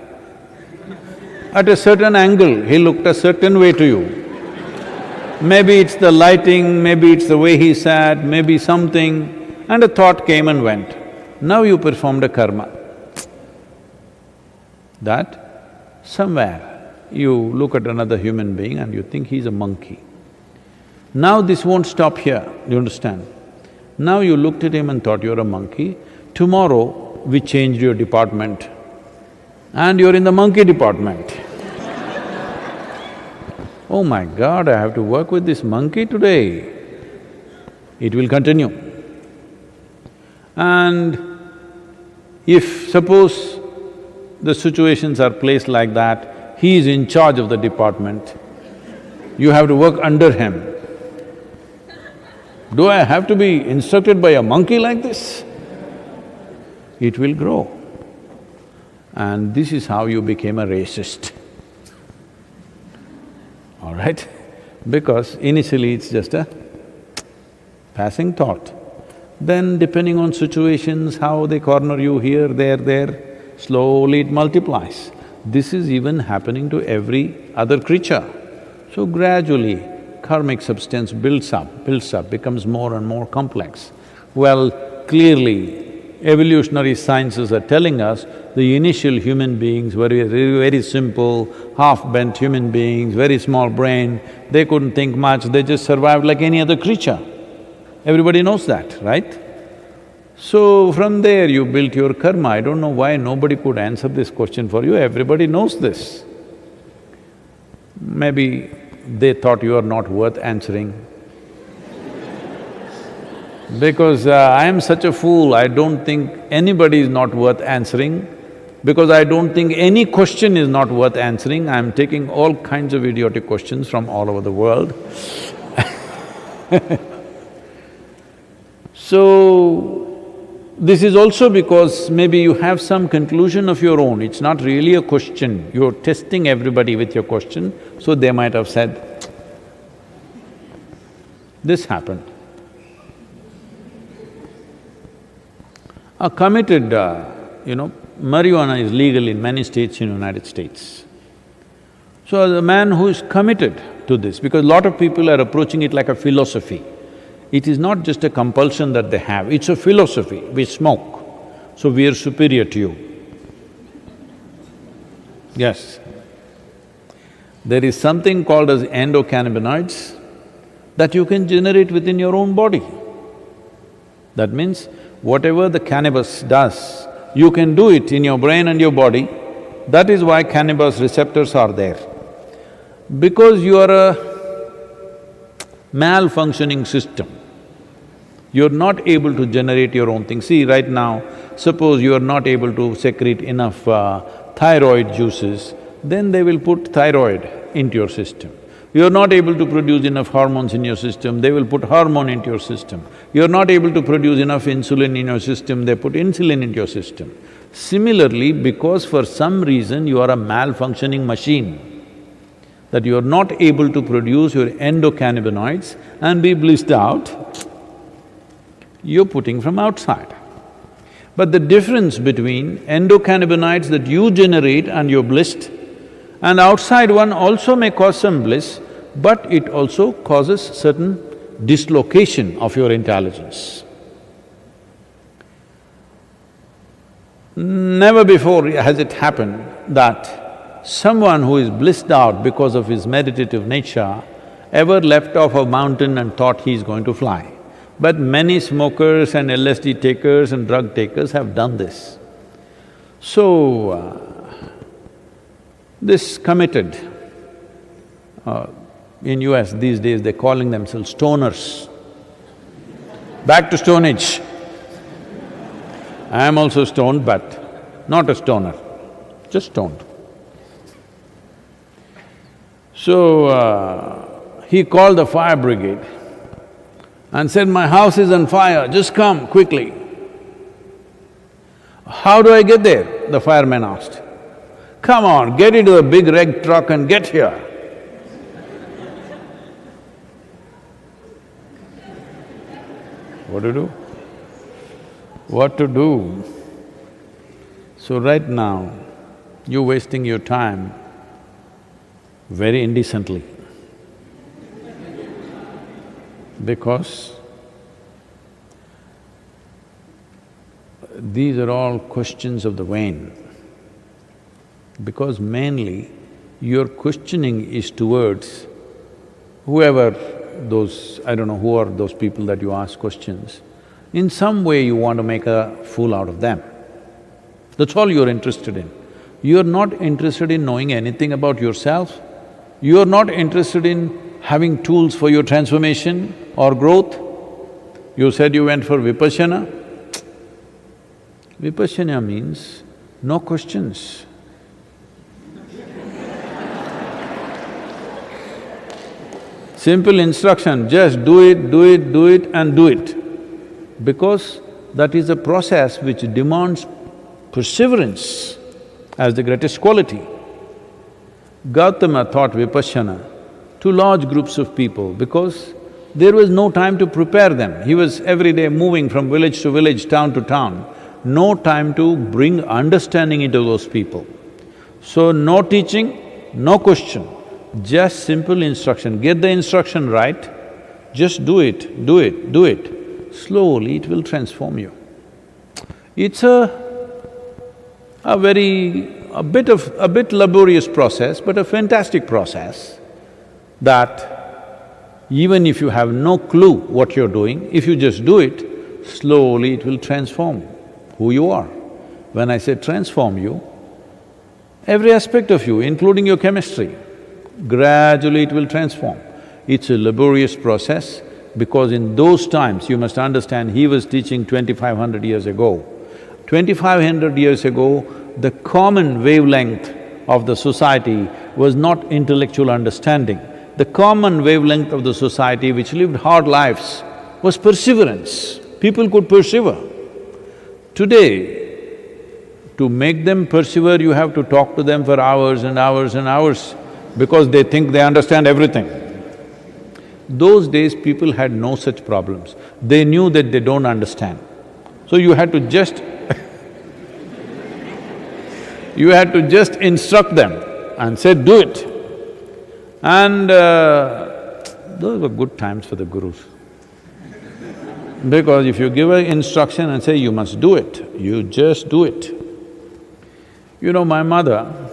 At a certain angle, he looked a certain way to you. Maybe it's the lighting, maybe it's the way he sat, maybe something, and a thought came and went. Now you performed a karma. That somewhere you look at another human being and you think he's a monkey. Now this won't stop here, you understand? Now you looked at him and thought you're a monkey. Tomorrow we changed your department and you're in the monkey department. Oh my God, I have to work with this monkey today. It will continue. And if suppose the situations are placed like that, he is in charge of the department, you have to work under him. Do I have to be instructed by a monkey like this? It will grow. And this is how you became a racist. All right? Because initially it's just a passing thought. Then depending on situations, how they corner you here, there, slowly it multiplies. This is even happening to every other creature. So gradually, karmic substance builds up, becomes more and more complex. Well, clearly, evolutionary sciences are telling us the initial human beings were very simple, half-bent human beings, very small brain, they couldn't think much, they just survived like any other creature. Everybody knows that, right? So from there you built your karma. I don't know why nobody could answer this question for you, everybody knows this. Maybe they thought you are not worth answering. Because I am such a fool, I don't think anybody is not worth answering, because I don't think any question is not worth answering. I'm taking all kinds of idiotic questions from all over the world. So, this is also because maybe you have some conclusion of your own, it's not really a question, you're testing everybody with your question, so they might have said, this happened. A committed, marijuana is legal in many states in United States. So the man who is committed to this, because a lot of people are approaching it like a philosophy. It is not just a compulsion that they have, it's a philosophy. We smoke, so we are superior to you. Yes. There is something called as endocannabinoids that you can generate within your own body. That means whatever the cannabis does, you can do it in your brain and your body. That is why cannabis receptors are there. Because you are a malfunctioning system, you're not able to generate your own thing. See, right now, suppose you are not able to secrete enough thyroid juices, then they will put thyroid into your system. You're not able to produce enough hormones in your system, they will put hormone into your system. You're not able to produce enough insulin in your system, they put insulin into your system. Similarly, because for some reason you are a malfunctioning machine, that you are not able to produce your endocannabinoids and be blissed out, you're putting from outside. But the difference between endocannabinoids that you generate and you're blissed, and outside one also may cause some bliss, but it also causes certain dislocation of your intelligence. Never before has it happened that someone who is blissed out because of his meditative nature ever leapt off a mountain and thought he is going to fly. But many smokers and LSD takers and drug takers have done this. So, this committed, in US these days they're calling themselves stoners. Back to Stone Age. I am also stoned, but not a stoner, just stoned. So, he called the fire brigade and said, "My house is on fire, just come quickly." "How do I get there?" the fireman asked. "Come on, get into the big red truck and get here." What to do? What to do? So right now, you're wasting your time very indecently. because these are all questions of the vain. Because mainly your questioning is towards whoever those… I don't know who are those people that you ask questions. In some way you want to make a fool out of them. That's all you're interested in. You're not interested in knowing anything about yourself. You're not interested in having tools for your transformation or growth. You said you went for vipassana. Vipassana means no questions. Simple instruction, just do it, do it, do it and do it. Because that is a process which demands perseverance as the greatest quality. Gautama taught vipassana to large groups of people because there was no time to prepare them. He was every day moving from village to village, town to town, no time to bring understanding into those people. So no teaching, no question, just simple instruction. Get the instruction right, just do it, do it, do it. Slowly it will transform you. It's a bit laborious process, but a fantastic process that even if you have no clue what you're doing, if you just do it, slowly it will transform who you are. When I say transform you, every aspect of you, including your chemistry, gradually it will transform. It's a laborious process because in those times, you must understand, he was teaching 2,500 years ago. 2,500 years ago, the common wavelength of the society was not intellectual understanding. The common wavelength of the society which lived hard lives was perseverance. People could persevere. Today, to make them persevere, you have to talk to them for hours and hours and hours because they think they understand everything. Those days, people had no such problems. They knew that they don't understand. So you had to just you had to just instruct them and say, do it. And those were good times for the gurus. Because if you give an instruction and say, you must do it, you just do it. You know, my mother,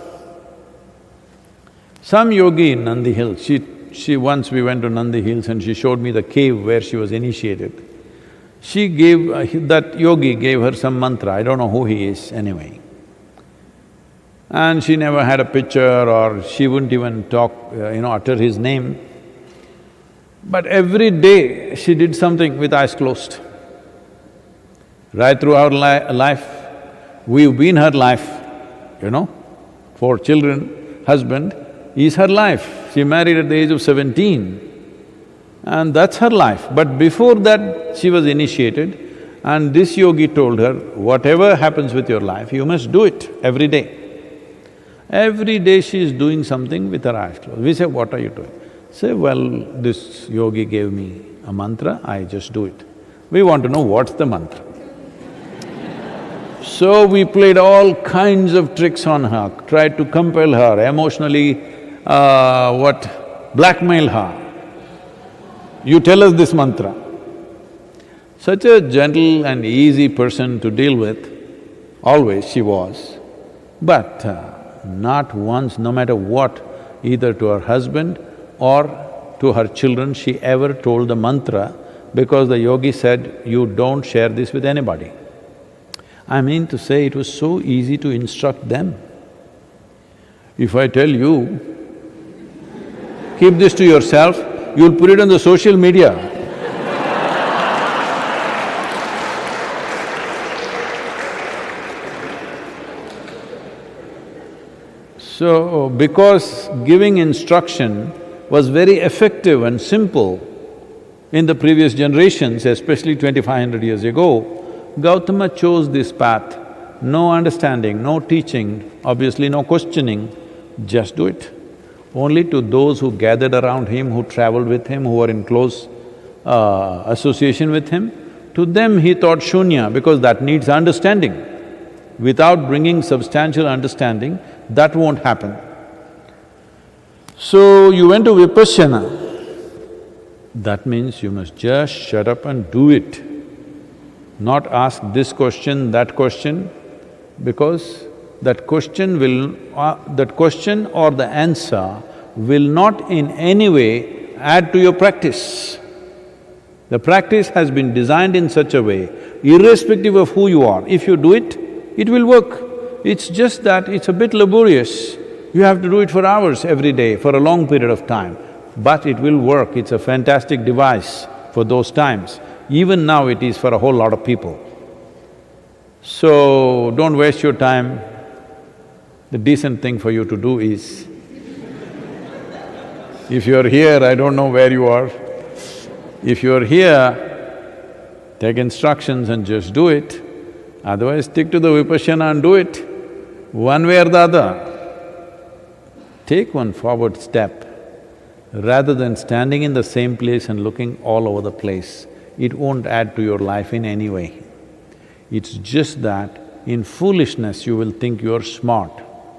some yogi in Nandi Hills, once we went to Nandi Hills and she showed me the cave where she was initiated. She gave… that yogi gave her some mantra, I don't know who he is anyway. And she never had a picture or she wouldn't even talk, utter his name. But every day she did something with eyes closed. Right through our life, we've been her life, 4 children, husband is her life. She married at the age of 17 and that's her life. But before that, she was initiated and this yogi told her, whatever happens with your life, you must do it every day. Every day she is doing something with her eyes closed. We say, what are you doing? Say, well, this yogi gave me a mantra, I just do it. We want to know what's the mantra. So we played all kinds of tricks on her, tried to compel her, emotionally, blackmail her. You tell us this mantra. Such a gentle and easy person to deal with, always she was. But not once, no matter what, either to her husband or to her children, she ever told the mantra because the yogi said, you don't share this with anybody. I mean to say, it was so easy to instruct them. If I tell you, keep this to yourself, you'll put it on the social media. So, because giving instruction was very effective and simple in the previous generations, especially 2,500 years ago, Gautama chose this path. No understanding, no teaching, obviously no questioning, just do it. Only to those who gathered around him, who traveled with him, who were in close association with him, to them he taught shunya because that needs understanding. Without bringing substantial understanding, that won't happen. So, you went to vipassana. That means you must just shut up and do it, not ask this question, that question, because that question or the answer will not in any way add to your practice. The practice has been designed in such a way, irrespective of who you are, if you do it, it will work. It's just that it's a bit laborious. You have to do it for hours every day, for a long period of time. But it will work, it's a fantastic device for those times. Even now it is for a whole lot of people. So, don't waste your time. The decent thing for you to do is, if you're here, I don't know where you are, if you're here, take instructions and just do it. Otherwise, stick to the vipassana and do it, one way or the other. Take one forward step. Rather than standing in the same place and looking all over the place, it won't add to your life in any way. It's just that in foolishness you will think you're smart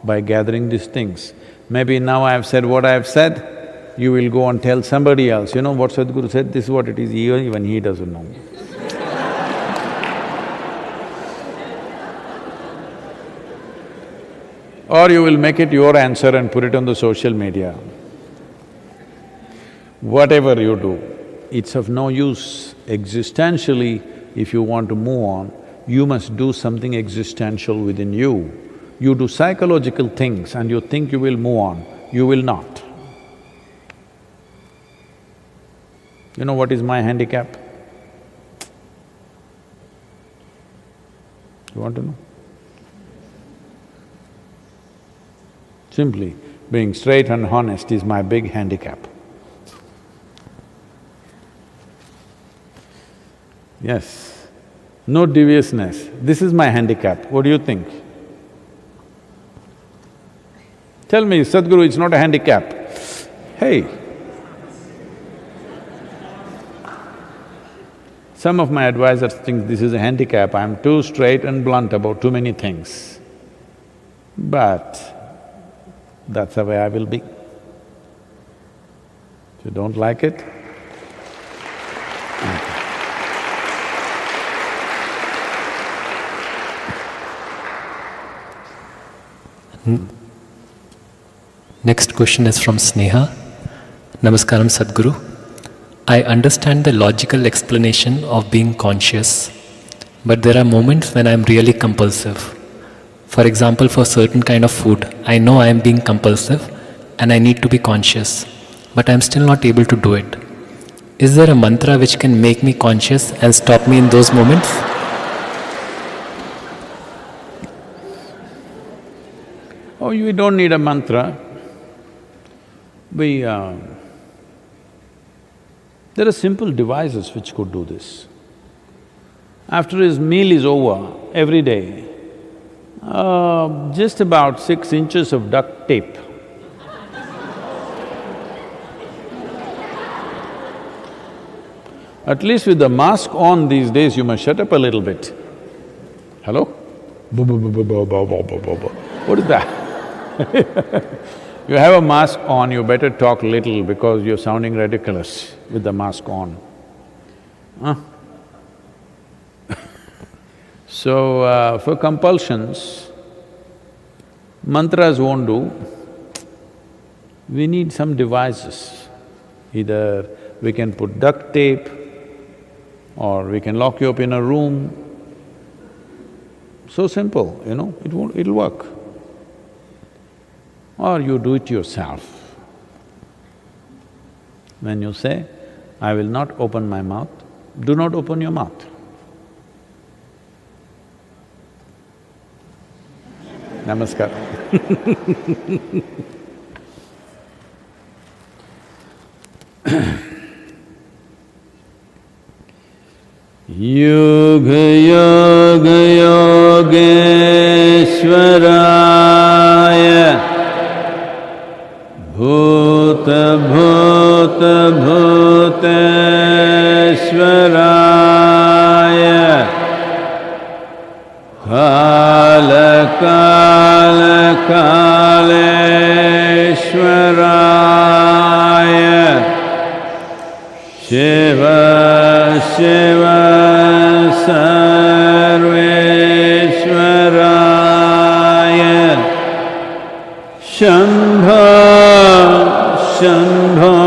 by gathering these things. Maybe now I have said what I have said, you will go and tell somebody else, you know what Sadhguru said, this is what it is, even he doesn't know. Or you will make it your answer and put it on the social media. Whatever you do, it's of no use. Existentially, if you want to move on, you must do something existential within you. You do psychological things and you think you will move on, you will not. You know what is my handicap? You want to know? Simply, being straight and honest is my big handicap. Yes, no deviousness, this is my handicap, what do you think? Tell me, Sadhguru, it's not a handicap. Hey, some of my advisors think this is a handicap, I'm too straight and blunt about too many things. But that's the way I will be. If you don't like it, Next question is from Sneha. Namaskaram Sadhguru. I understand the logical explanation of being conscious, but there are moments when I am really compulsive. For example, for certain kind of food, I know I am being compulsive and I need to be conscious, but I am still not able to do it. Is there a mantra which can make me conscious and stop me in those moments? Oh, you don't need a mantra. There are simple devices which could do this. After his meal is over, every day, just about 6 inches of duct tape. At least with the mask on these days, you must shut up a little bit. Hello? What is that? You have a mask on, you better talk little because you're sounding ridiculous with the mask on. So, for compulsions, mantras won't do. We need some devices. Either we can put duct tape or we can lock you up in a room. So simple, you know, it'll work. Or you do it yourself. When you say, I will not open my mouth, do not open your mouth. Namaskar. Yoga yoga yogeshwaraya bhuta bhuta bhuteshwaraya kala kala kaleshwaraya Shiva Shiva Sarveshwaraya Shambho Shambho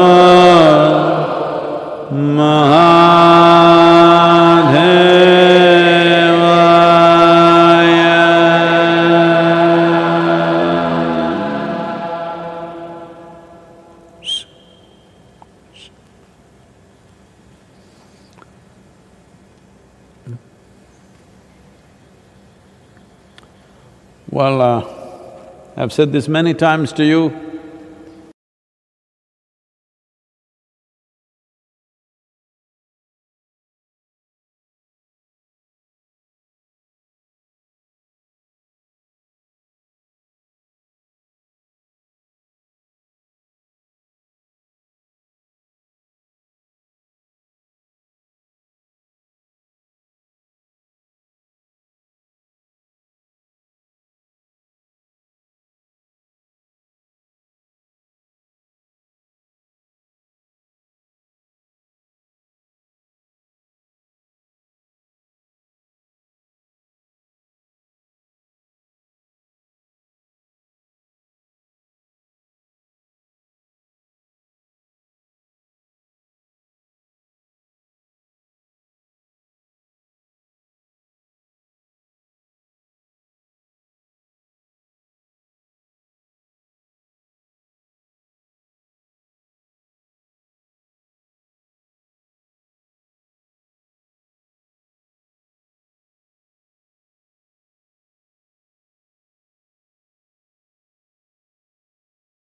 Well, I've said this many times to you,